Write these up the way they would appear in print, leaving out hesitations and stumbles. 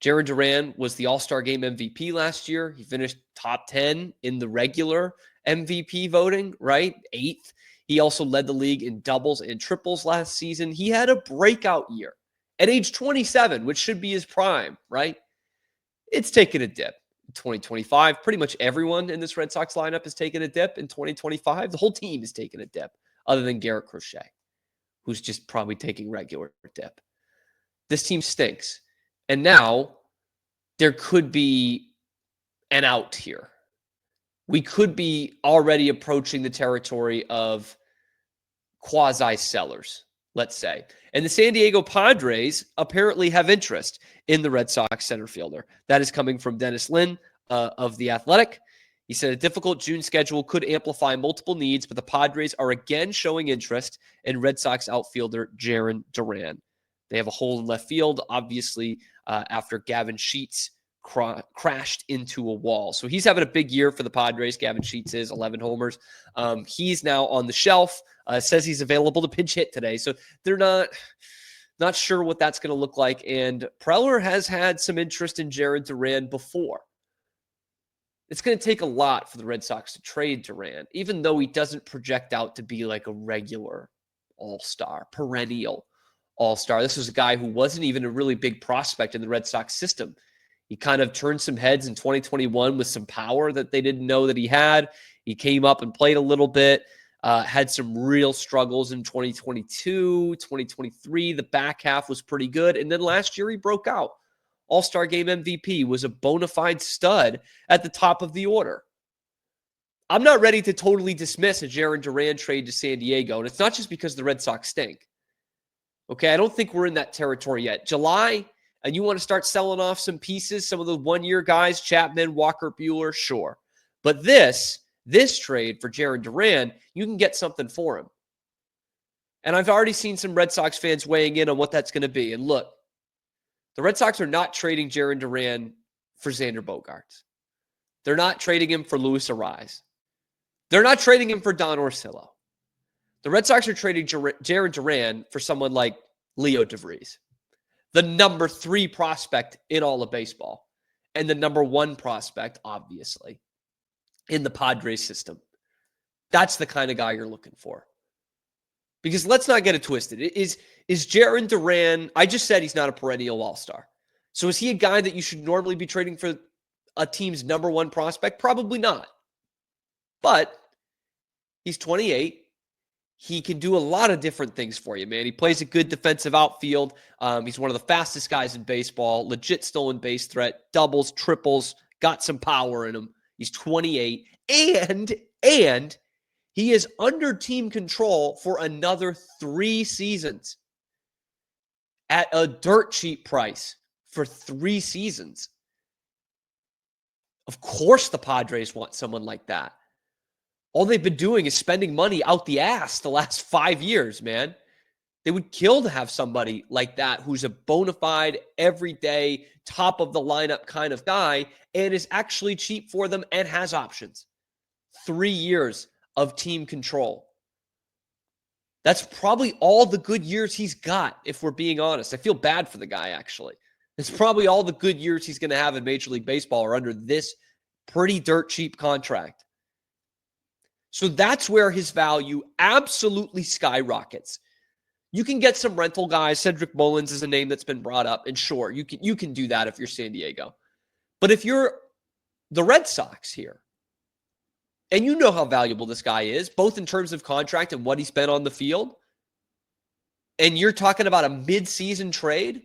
Jarren Duran was the All-Star Game MVP last year. He finished top 10 in the regular MVP voting, right? 8th. He also led the league in doubles and triples last season. He had a breakout year at age 27, which should be his prime, right? It's taken a dip in 2025. Pretty much everyone in this Red Sox lineup has taken a dip in 2025. The whole team has taken a dip, other than Garrett Crochet, who's just probably taking regular dip. This team stinks. And now there could be an out here. We could be already approaching the territory of quasi-sellers, let's say. And the San Diego Padres apparently have interest in the Red Sox center fielder. That is coming from Dennis Lin of The Athletic. He said a difficult June schedule could amplify multiple needs, but the Padres are again showing interest in Red Sox outfielder Jarren Duran. They have a hole in left field, obviously, after Gavin Sheets crashed into a wall. So he's having a big year for the Padres. Gavin Sheets is 11 homers. He's now on the shelf. Says he's available to pinch hit today. So they're not sure what that's going to look like. And Preller has had some interest in Jarren Duran before. It's going to take a lot for the Red Sox to trade Duran, even though he doesn't project out to be like a regular all-star, perennial all-star. This was a guy who wasn't even a really big prospect in the Red Sox system. He kind of turned some heads in 2021 with some power that they didn't know that he had. He came up and played a little bit, had some real struggles in 2022, 2023. The back half was pretty good. And then last year he broke out. All-Star Game MVP, was a bona fide stud at the top of the order. I'm not ready to totally dismiss a Jarren Duran trade to San Diego, and it's not just because the Red Sox stink. Okay, I don't think we're in that territory yet. July, and you want to start selling off some pieces, some of the one-year guys, Chapman, Walker Buehler, sure. But this trade for Jarren Duran, you can get something for him. And I've already seen some Red Sox fans weighing in on what that's going to be. And look, the Red Sox are not trading Jarren Duran for Xander Bogaerts. They're not trading him for Luis Arraez. They're not trading him for Don Orsillo. The Red Sox are trading Jarren Duran for someone like Leo Devries, the number 3 prospect in all of baseball, and the number 1 prospect, obviously, in the Padres system. That's the kind of guy you're looking for. Because let's not get it twisted. Is Jarren Duran, I just said he's not a perennial all-star. So is he a guy that you should normally be trading for a team's number 1 prospect? Probably not. But he's 28. He can do a lot of different things for you, man. He plays a good defensive outfield. He's one of the fastest guys in baseball. Legit stolen base threat. Doubles, triples. Got some power in him. He's 28. And he is under team control for another 3 seasons at a dirt cheap price for 3 seasons. Of course the Padres want someone like that. All they've been doing is spending money out the ass the last 5 years, man. They would kill to have somebody like that who's a bona fide, everyday, top of the lineup kind of guy and is actually cheap for them and has options. 3 years of team control. That's probably all the good years he's got, if we're being honest. I feel bad for the guy, actually. It's probably all the good years he's going to have in Major League Baseball are under this pretty dirt cheap contract. So that's where his value absolutely skyrockets. You can get some rental guys. Cedric Mullins is a name that's been brought up. And sure, you can do that if you're San Diego. But if you're the Red Sox here, and you know how valuable this guy is, both in terms of contract and what he's been on the field, and you're talking about a mid-season trade,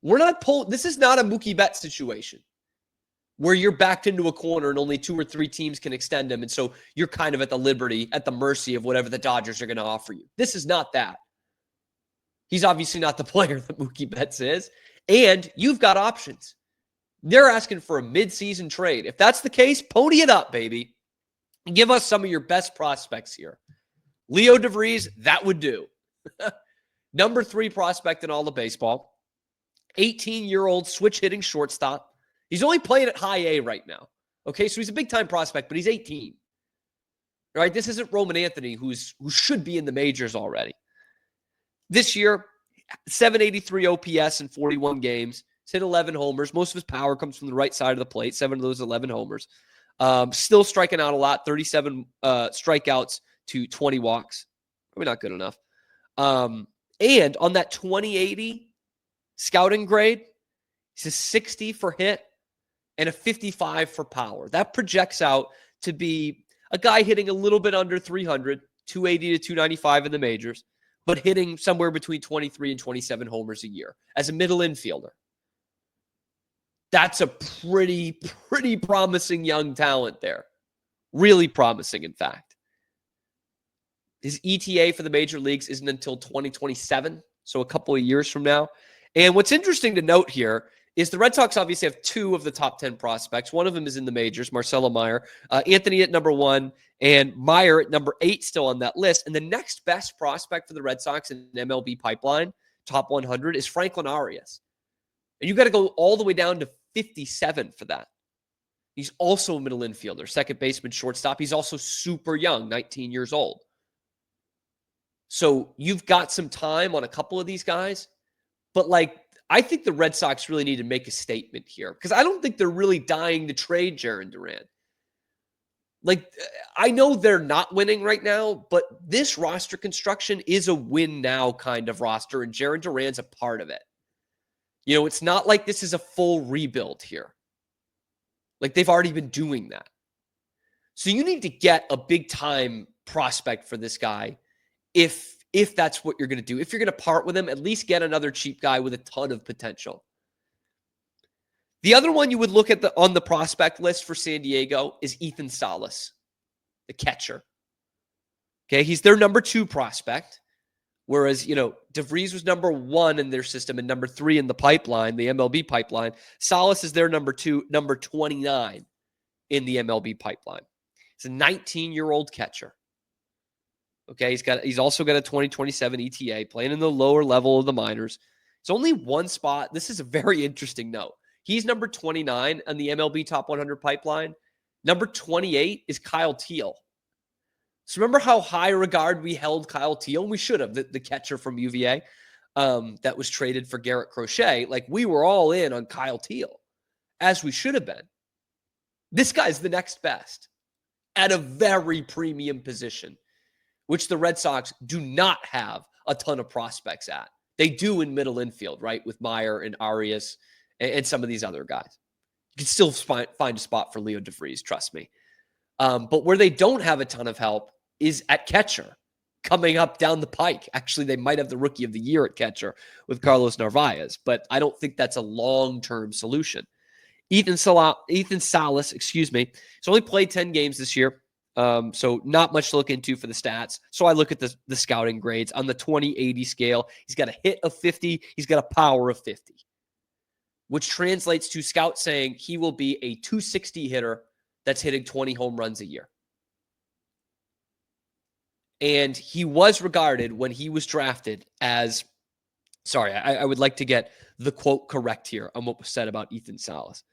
this is not a Mookie Betts situation where you're backed into a corner and only 2 or 3 teams can extend him. And so you're kind of at the mercy of whatever the Dodgers are going to offer you. This is not that. He's obviously not the player that Mookie Betts is. And you've got options. They're asking for a mid-season trade. If that's the case, pony it up, baby. And give us some of your best prospects here. Leo Devries, that would do. Number 3 prospect in all of baseball. 18-year-old switch-hitting shortstop. He's only playing at high A right now. Okay, so he's a big-time prospect, but he's 18. All right, this isn't Roman Anthony, who should be in the majors already. This year, 783 OPS in 41 games, He's hit 11 homers. Most of his power comes from the right side of the plate, 7 of those 11 homers. Still striking out a lot, 37 strikeouts to 20 walks. Probably not good enough. And on that 2080 scouting grade, he's a 60 for hit and a 55 for power. That projects out to be a guy hitting a little bit under 300, 280 to 295 in the majors, but hitting somewhere between 23 and 27 homers a year as a middle infielder. That's a pretty promising young talent there. Really promising, in fact. His ETA for the major leagues isn't until 2027, so a couple of years from now. And what's interesting to note here is the Red Sox obviously have 2 of the top 10 prospects. One of them is in the majors, Marcelo Meyer. Anthony at number 1 and Meyer at number 8 still on that list. And the next best prospect for the Red Sox in MLB pipeline, top 100, is Franklin Arias. And you got to go all the way down to 57 for that. He's also a middle infielder, second baseman, shortstop. He's also super young, 19 years old. So you've got some time on a couple of these guys. But, I think the Red Sox really need to make a statement here because I don't think they're really dying to trade Jarren Duran. I know they're not winning right now, but this roster construction is a win now kind of roster, and Jarren Duran's a part of it. It's not like this is a full rebuild here. They've already been doing that. So you need to get a big-time prospect for this guy if that's what you're going to do. If you're going to part with him, at least get another cheap guy with a ton of potential. The other one you would look at on the prospect list for San Diego is Ethan Salas, the catcher. Okay, he's their number 2 prospect, whereas, Devries was number 1 in their system and number 3 in the pipeline, the MLB pipeline. Salas is their number 2, number 29 in the MLB pipeline. He's a 19-year-old catcher. Okay, he's also got a 2027 ETA, playing in the lower level of the minors. It's only one spot. This is a very interesting note. He's number 29 on the MLB Top 100 pipeline. Number 28 is Kyle Teel. So remember how high regard we held Kyle Teel? We should have, the catcher from UVA that was traded for Garrett Crochet. We were all in on Kyle Teel, as we should have been. This guy's the next best at a very premium position, which the Red Sox do not have a ton of prospects at. They do in middle infield, right, with Meyer and Arias and some of these other guys. You can still find a spot for Leo Devries, trust me. But where they don't have a ton of help is at catcher, coming up down the pike. Actually, they might have the Rookie of the Year at catcher with Carlos Narvaez, but I don't think that's a long-term solution. Ethan Salas, he's only played 10 games this year. So not much to look into for the stats. So I look at the scouting grades on the 2080 scale. He's got a hit of 50. He's got a power of 50, which translates to scouts saying he will be a 260 hitter that's hitting 20 home runs a year. And he was regarded when he was drafted as, I would like to get the quote correct here on what was said about Ethan Salas.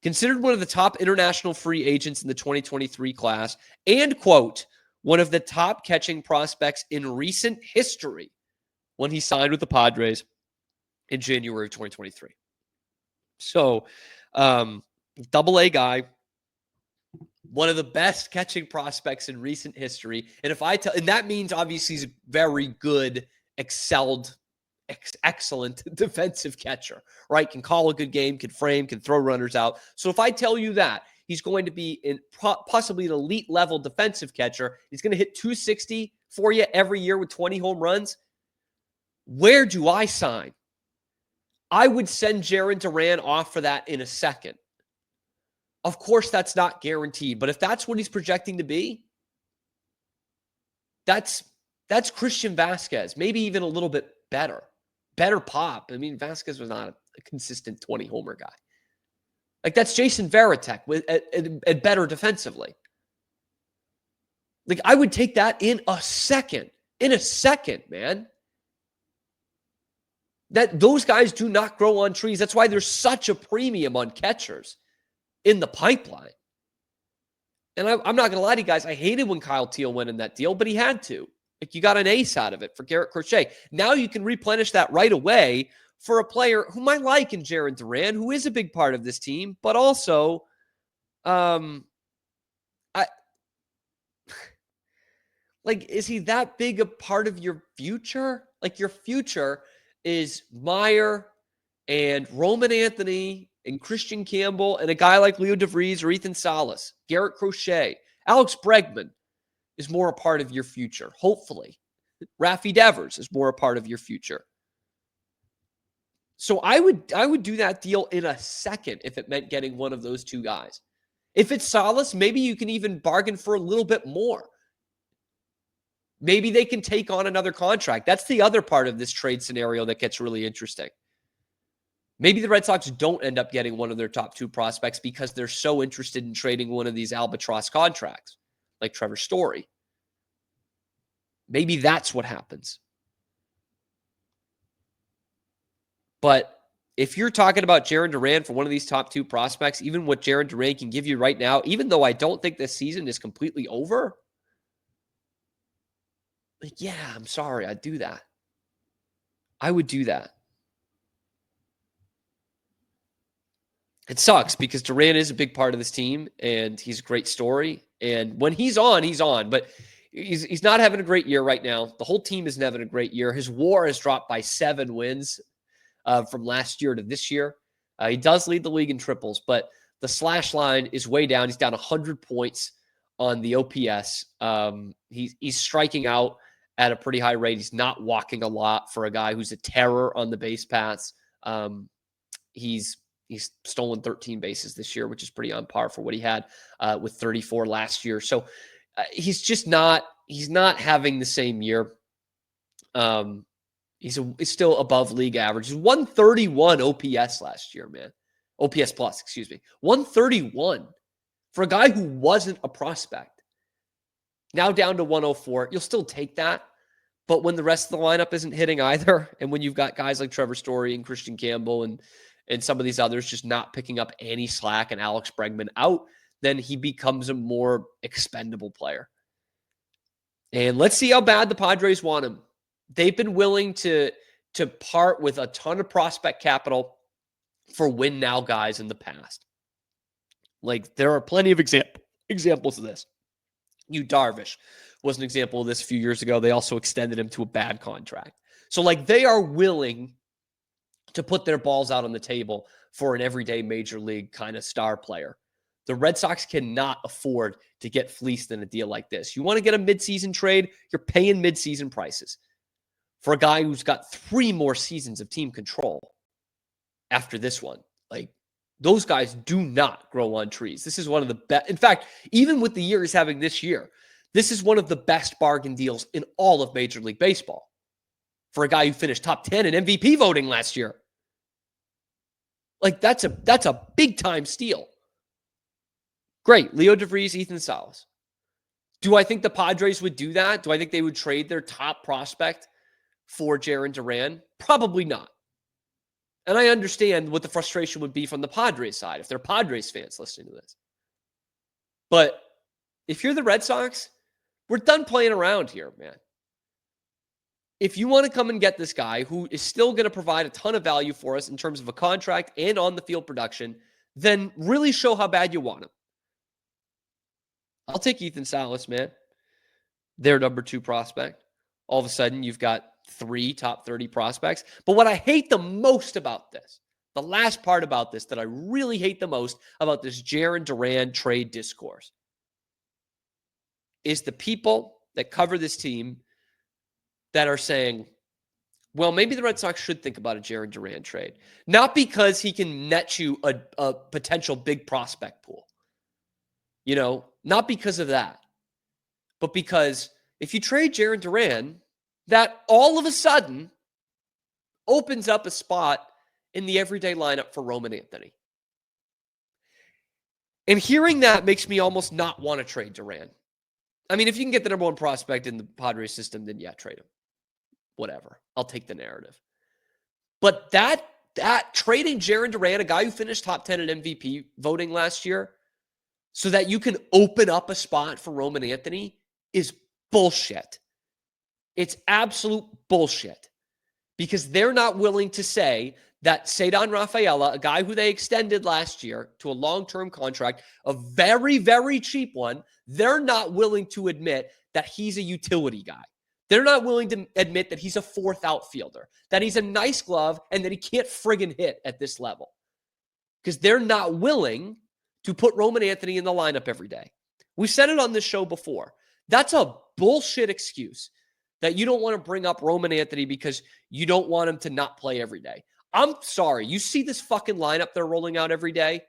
Considered one of the top international free agents in the 2023 class and, quote, one of the top catching prospects in recent history when he signed with the Padres in January of 2023. So, double-A guy, one of the best catching prospects in recent history. And and that means obviously he's a very good, excellent defensive catcher, right? Can call a good game, can frame, can throw runners out. So if I tell you that he's going to be possibly an elite level defensive catcher, he's going to hit 260 for you every year with 20 home runs, where do I sign? I would send Jarren Duran off for that in a second. Of course, that's not guaranteed, but if that's what he's projecting to be, that's Christian Vasquez, maybe even a little bit better pop. I mean, Vasquez was not a consistent 20 homer guy. That's Jason Varitek at better defensively. I would take that in a second, man. That those guys do not grow on trees. That's why there's such a premium on catchers in the pipeline. And I'm not going to lie to you guys. I hated when Kyle Teel went in that deal, but he had to. You got an ace out of it for Garrett Crochet. Now you can replenish that right away for a player whom I like in Jarren Duran, who is a big part of this team, but also, I like, is he that big a part of your future? Like, your future is Meyer and Roman Anthony and Christian Campbell and a guy like Leo Devries or Ethan Salas, Garrett Crochet, Alex Bregman is more a part of your future, hopefully. Rafi Devers is more a part of your future. So I would do that deal in a second if it meant getting one of those two guys. If it's Salas, maybe you can even bargain for a little bit more. Maybe they can take on another contract. That's the other part of this trade scenario that gets really interesting. Maybe the Red Sox don't end up getting one of their top two prospects because they're so interested in trading one of these albatross contracts, like Trevor Story. Maybe that's what happens. But if you're talking about Jarren Duran for one of these top two prospects, even what Jarren Duran can give you right now, even though I don't think this season is completely over, like, yeah, I'm sorry, I'd do that. I would do that. It sucks because Duran is a big part of this team and he's a great story. And when he's on, but he's not having a great year right now. The whole team isn't having a great year. His WAR has dropped by 7 wins from last year to this year. He does lead the league in triples, but the slash line is way down. He's down 100 points on the OPS. He's striking out at a pretty high rate. He's not walking a lot for a guy who's a terror on the base paths. He's stolen 13 bases this year, which is pretty on par for what he had with 34 last year. So he's just not having the same year. He's still above league average. He's 131 OPS last year, man. OPS plus, excuse me. 131 for a guy who wasn't a prospect. Now down to 104. You'll still take that. But when the rest of the lineup isn't hitting either, and when you've got guys like Trevor Story and Christian Campbell and some of these others just not picking up any slack and Alex Bregman out, then he becomes a more expendable player. And let's see how bad the Padres want him. They've been willing to part with a ton of prospect capital for win now guys in the past. Like, there are plenty of examples of this. Darvish was an example of this a few years ago. They also extended him to a bad contract. So, like, they are willing to put their balls out on the table for an everyday major league kind of star player. The Red Sox cannot afford to get fleeced in a deal like this. You want to get a midseason trade, you're paying midseason prices for a guy who's got 3 more seasons of team control after this one. Like, those guys do not grow on trees. This is one of the best. In fact, even with the year he's having this year, this is one of the best bargain deals in all of Major League Baseball for a guy who finished top 10 in MVP voting last year. Like, that's a big time steal. Great. Leo Devries, Ethan Salas. Do I think the Padres would do that? Do I think they would trade their top prospect for Jarren Duran? Probably not. And I understand what the frustration would be from the Padres side if they're Padres fans listening to this. But if you're the Red Sox, we're done playing around here, man. If you want to come and get this guy who is still going to provide a ton of value for us in terms of a contract and on the field production, then really show how bad you want him. I'll take Ethan Salas, man. Their number 2 prospect. All of a sudden, you've got 3 top 30 prospects. But what I hate the most about this, the last part about this that I really hate the most about this Jarren Duran trade discourse, is the people that cover this team that are saying, well, maybe the Red Sox should think about a Jarren Duran trade. Not because he can net you a potential big prospect pool. You know, not because of that. But because if you trade Jarren Duran, that all of a sudden opens up a spot in the everyday lineup for Roman Anthony. And hearing that makes me almost not want to trade Duran. I mean, if you can get the number 1 prospect in the Padres system, then yeah, trade him. Whatever. I'll take the narrative. But that trading Jarren Duran, a guy who finished top 10 in MVP voting last year, so that you can open up a spot for Roman Anthony is bullshit. It's absolute bullshit. because they're not willing to say that Cedar Rafaela, a guy who they extended last year to a long-term contract, a very, very cheap one, they're not willing to admit that he's a utility guy. They're not willing to admit that he's a fourth outfielder, that he's a nice glove, and that he can't friggin' hit at this level. Because they're not willing to put Roman Anthony in the lineup every day. We've said it on this show before. That's a bullshit excuse that you don't want to bring up Roman Anthony because you don't want him to not play every day. I'm sorry. You see this fucking lineup they're rolling out every day?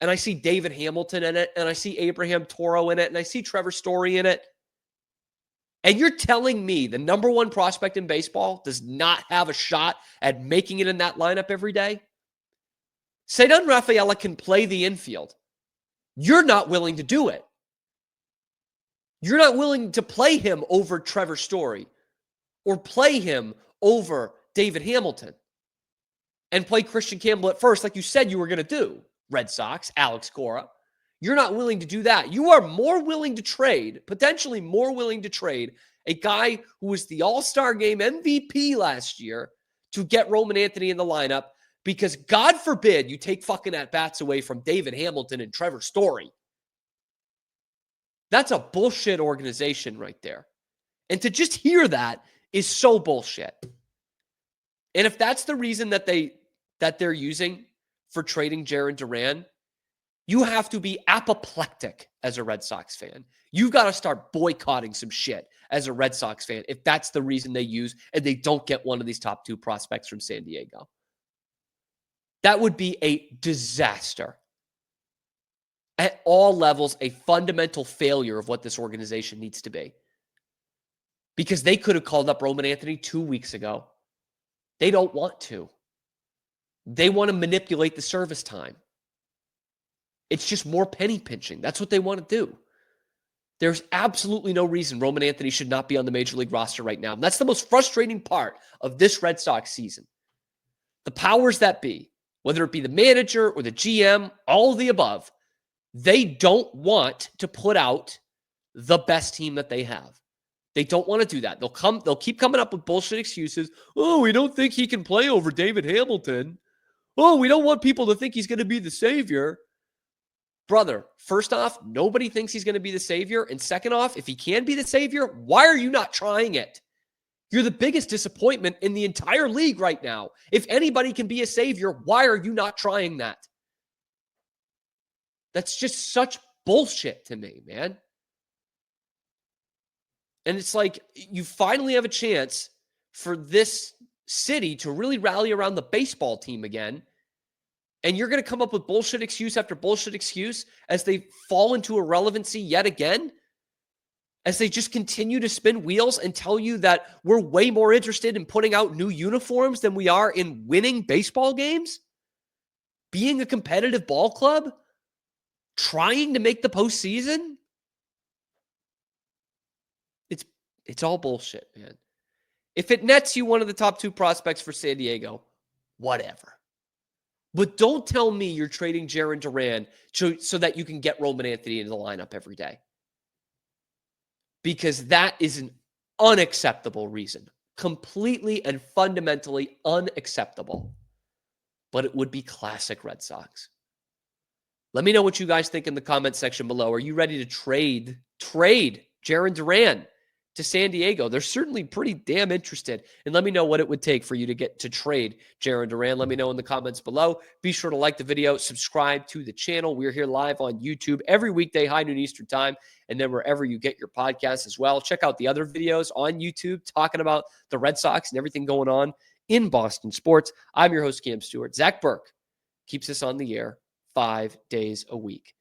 And I see David Hamilton in it, and I see Abraham Toro in it, and I see Trevor Story in it. And you're telling me the number one prospect in baseball does not have a shot at making it in that lineup every day? Cedar Rafaela can play the infield. You're not willing to do it. You're not willing to play him over Trevor Story or play him over David Hamilton and play Christian Campbell at first like you said you were going to do, Red Sox, Alex Cora. You're not willing to do that. You are more willing to trade, potentially more willing to trade, a guy who was the All-Star Game MVP last year to get Roman Anthony in the lineup because God forbid you take fucking at-bats away from David Hamilton and Trevor Story. That's a bullshit organization right there. And to just hear that is so bullshit. And if that's the reason that they're using for trading Jarren Duran, you have to be apoplectic as a Red Sox fan. You've got to start boycotting some shit as a Red Sox fan if that's the reason they use and they don't get one of these top two prospects from San Diego. That would be a disaster. At all levels, a fundamental failure of what this organization needs to be. Because they could have called up Roman Anthony 2 weeks ago. They don't want to. They want to manipulate the service time. It's just more penny pinching. That's what they want to do. There's absolutely no reason Roman Anthony should not be on the Major League roster right now. And that's the most frustrating part of this Red Sox season. The powers that be, whether it be the manager or the GM, all of the above, they don't want to put out the best team that they have. They don't want to do that. They'll keep coming up with bullshit excuses. Oh, we don't think he can play over David Hamilton. Oh, we don't want people to think he's going to be the savior. Brother, first off, nobody thinks he's going to be the savior. And second off, if he can be the savior, why are you not trying it? You're the biggest disappointment in the entire league right now. If anybody can be a savior, why are you not trying that? That's just such bullshit to me, man. And it's like you finally have a chance for this city to really rally around the baseball team again. And you're going to come up with bullshit excuse after bullshit excuse as they fall into irrelevancy yet again, as they just continue to spin wheels and tell you that we're way more interested in putting out new uniforms than we are in winning baseball games, being a competitive ball club, trying to make the postseason. It's all bullshit, man. If it nets you one of the top two prospects for San Diego, whatever. But don't tell me you're trading Jarren Duran so that you can get Roman Anthony into the lineup every day. Because that is an unacceptable reason. Completely and fundamentally unacceptable. But it would be classic Red Sox. Let me know what you guys think in the comment section below. Are you ready to trade Jarren Duran to San Diego? They're certainly pretty damn interested. And let me know what it would take for you to get to trade Jarren Duran. Let me know in the comments below. Be sure to like the video, subscribe to the channel. We're here live on YouTube every weekday, high noon Eastern time, and then wherever you get your podcasts as well. Check out the other videos on YouTube talking about the Red Sox and everything going on in Boston sports. I'm your host, Cam Stewart. Zach Burke keeps us on the air 5 days a week.